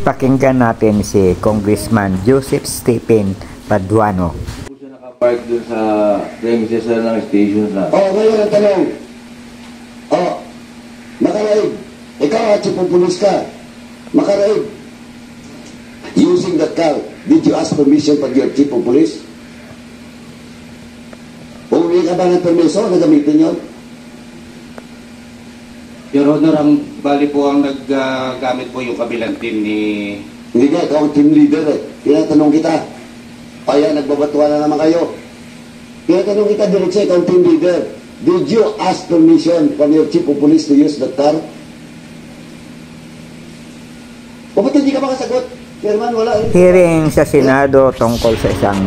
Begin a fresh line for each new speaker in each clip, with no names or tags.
Pakinggan natin si Congressman Joseph Stephen Paduano.
Siya nakapark dun sa premises ng station na.
Ngayon ang tanong. Makaraig. Ikaw at si Pupulis ka. Makaraig. Using that car, did you ask permission from your chief of police? Uwi ka ba ng permiso na gamitin yun?
Your Honor, ang bali po ang naggamit po yung kabilang team ni...
Hindi nga, ikaw ang team leader eh. Tinatanong kita. Kaya nagbabatuan na naman kayo. Tinatanong kita, diretso, ikaw ang team leader. Did you ask permission from your chief of police to use that car? O ba't hindi ka makasagot? Chairman, wala eh.
Hearing sa Senado tungkol sa isang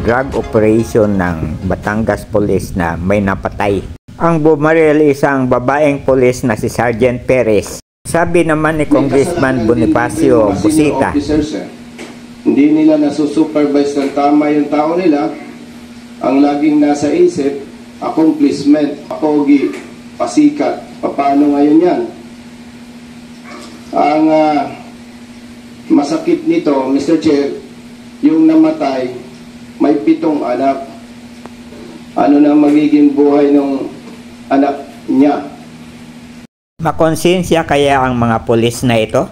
drug operation ng Batangas Police na may napatay. Ang bumaril isang babaeng pulis na si Sergeant Perez. Sabi naman ni Congressman Bonifacio Busita,
hindi nila nasusupervise ng tama yung tao nila. Ang laging nasa isip, accomplishment, pogi, pasikat. Paano ngayon yan? Ang masakit nito, Mr. Chair, yung namatay, may 7 anak. Ano na magiging buhay ng anak niya?
makonsensya kaya ang mga pulis na ito?